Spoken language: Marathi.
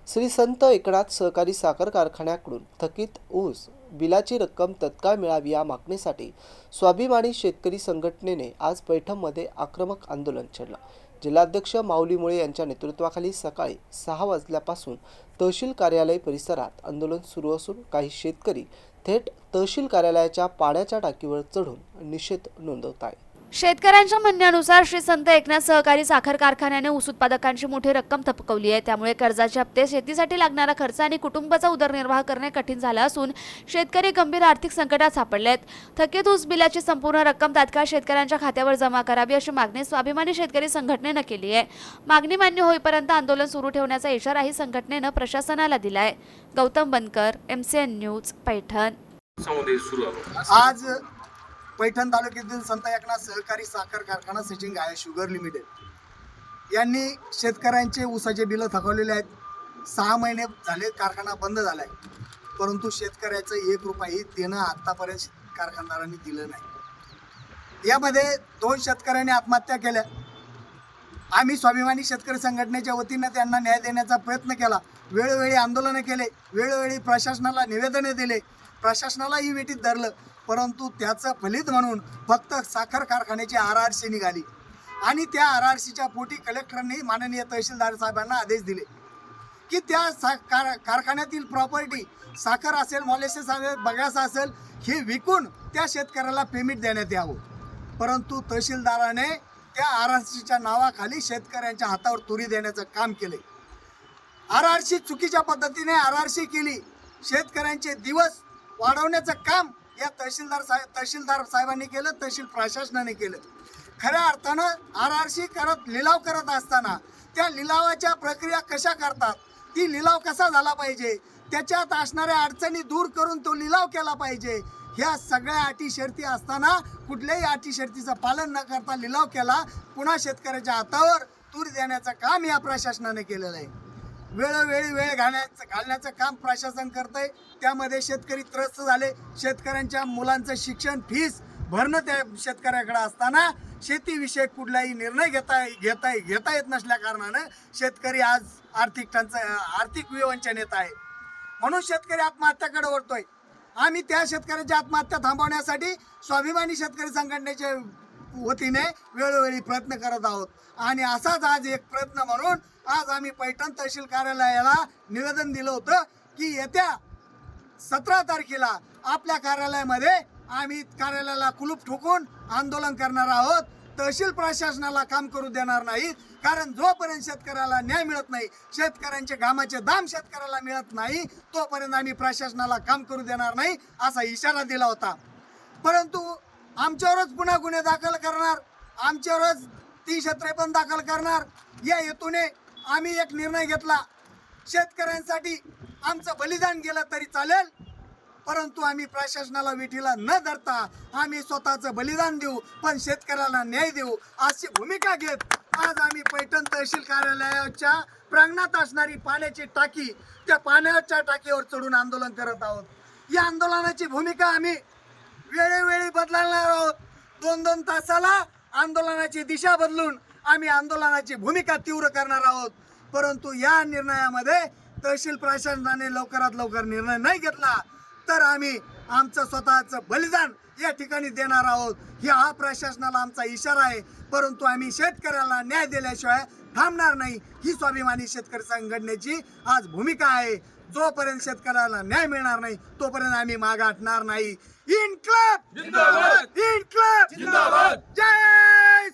श्री संत एकनाथ सहकारी साखर कारखान्याकडून थकीत ऊस बिलाची रक्कम तत्काळ मिळावी या मागणीसाठी स्वाभिमानी शेतकरी संघटनेने आज पैठणमध्ये आक्रमक आंदोलन छेडलं। जिल्हाध्यक्ष माऊली मुळे यांच्या नेतृत्वाखाली सकाळी 6 वाजल्यापासून तहसील कार्यालय परिसरात आंदोलन सुरू असून काही शेतकरी थेट तहसील कार्यालयाच्या पाण्याच्या टाकीवर चढून निषेध नोंदवत आहेत। शेतकऱ्यांच्या म्हणण्यानुसार श्री संत एकनाथ सहकारी साखर कारखान्याने ऊस उत्पादकांची मोठी रक्कम थपकवली आहे। त्यामुळे कर्जाचे हप्ते, शेतीसाठी लागणारा खर्च आणि कुटुंबाचा उदरनिर्वाह करणे कठीण झाले असून शेतकरी गंभीर आर्थिक संकटात सापडलेत। थकीत ऊस बिलाची संपूर्ण रक्कम तात्काळ शेतकऱ्यांच्या खात्यावर जमा करावी अशी मागणी स्वाभिमानी शेतकरी संघटनेने केली आहे। मागणी मान्य होईपर्यंत आंदोलन सुरू ठेवण्याचा इशाराही संघटनेने प्रशासनाला दिला आहे। गौतम बनकर, MCN न्यूज, पैठण। आज पैठण तालुक्यातील संत एकनाथ सहकारी साखर कारखाना सचिन गाय शुगर लिमिटेड यांनी शेतकऱ्यांचे ऊसाचे बिल थकवलेले आहेत। 6 महिने झाले कारखाना बंद झाला आहे, परंतु शेतकऱ्याचं 1 रुपयाही देणं आतापर्यंत कारखानदारांनी दिलं नाही। यामध्ये 2 शेतकऱ्यांनी आत्महत्या केल्या। आम्ही स्वाभिमानी शेतकरी संघटनेच्या वतीने त्यांना न्याय देण्याचा प्रयत्न केला, वेळोवेळी आंदोलनं केले, वेळोवेळी प्रशासनाला निवेदने दिले, प्रशासनालाही वेटीत धरलं, परंतु त्याचं फलित म्हणून फक्त साखर कारखान्याची RRC निघाली आणि त्या RRCच्या पोटी कलेक्टरने माननीय तहसीलदार साहेबांना आदेश दिले की त्या कारखान्यातील प्रॉपर्टी साखर असेल, मॉलेसेस असेल, बगासा असेल हे विकून त्या शेतकऱ्याला पेमेंट देण्यात यावं। परंतु तहसीलदाराने त्या RRCच्या नावाखाली शेतकऱ्यांच्या हातावर तुरी देण्याचं काम केले। RRC चुकीच्या पद्धतीने RRC केली, शेतकऱ्यांचे दिवस वाढवण्याचं काम या तहसीलदार साहेबांनी केलं, तहसील प्रशासनाने केलं। खऱ्या अर्थानं RRC लिलाव करत असताना त्या लिलावाच्या प्रक्रिया कशा करतात, ती लिलाव कसा झाला पाहिजे, त्याच्यात असणाऱ्या अडचणी दूर करून तो लिलाव केला पाहिजे, ह्या सगळ्या अटी शर्ती असताना कुठल्याही अटी शर्तीचं पालन न करता लिलाव केला, पुन्हा शेतकऱ्याच्या हातावर तूर देण्याचं काम या प्रशासनाने केलेलं आहे। वेळोवेळी वेळ घालण्याचं काम प्रशासन करतंय, त्यामध्ये शेतकरी त्रस्त झाले। शेतकऱ्यांच्या मुलांचं शिक्षण फीस भरणं त्या शेतकऱ्याकडे असताना शेतीविषयक कुठलाही निर्णय घेता येत नसल्या कारणानं शेतकरी आज आर्थिक विवंचनेत आहे, म्हणून शेतकरी आत्महत्याकडे वळतोय। आम्ही त्या शेतकऱ्याच्या आत्महत्या थांबवण्यासाठी स्वाभिमानी शेतकरी संघटनेच्या वतीने वेळोवेळी प्रयत्न करत आहोत आणि असाच आज एक प्रयत्न म्हणून आज आम्ही पैठण तहसील कार्यालयाला निवेदन दिलं होतं की येत्या 17 तारखेला आपल्या कार्यालयामध्ये आम्ही कार्यालयाला कुलूप ठोकून आंदोलन करणार आहोत। तहसील प्रशासनाला काम करू देणार नाही, कारण जोपर्यंत शेतकऱ्याला न्याय मिळत नाही, शेतकऱ्यांचे घामाचे दाम शेतकऱ्याला मिळत नाही, तोपर्यंत आम्ही प्रशासनाला काम करू देणार नाही असा इशारा दिला होता। परंतु आमच्यावरच पुन्हा गुन्हे दाखल करणार, आमच्यावरच 353 दाखल करणार, या हेतूने आम्ही एक निर्णय घेतला। शेतकऱ्यांसाठी आमचं बलिदान गेलं तरी चालेल, परंतु आम्ही प्रशासनाला विठीला न धरता आम्ही स्वतःचं बलिदान देऊ, पण शेतकऱ्याला न्याय देऊ अशी भूमिका घेत आज आम्ही पैठण तहसील कार्यालयाच्या प्रांगणात असणारी पाण्याची टाकी, त्या पाण्याच्या टाकीवर चढून आंदोलन करत आहोत। या आंदोलनाची भूमिका आम्ही वेळोवेळी बदलणार आहोत। 2-2 तासाला आंदोलनाची दिशा बदलून आम्ही आंदोलनाची भूमिका तीव्र करणार आहोत। परंतु या निर्णयामध्ये तहसील प्रशासनाने लवकरात लवकर निर्णय नाही घेतला तर आम्ही आमचं स्वतःचं बलिदान या ठिकाणी देणार आहोत, हा प्रशासनाला आमचा इशारा आहे। परंतु आम्ही शेतकऱ्याला न्याय दिल्याशिवाय थांबणार नाही, ही स्वाभिमानी शेतकरी संघटनेची आज भूमिका आहे। जोपर्यंत शेतकऱ्याला न्याय मिळणार नाही तोपर्यंत आम्ही मागे हटणार नाही। इन्क्लाब जिंदाबाद।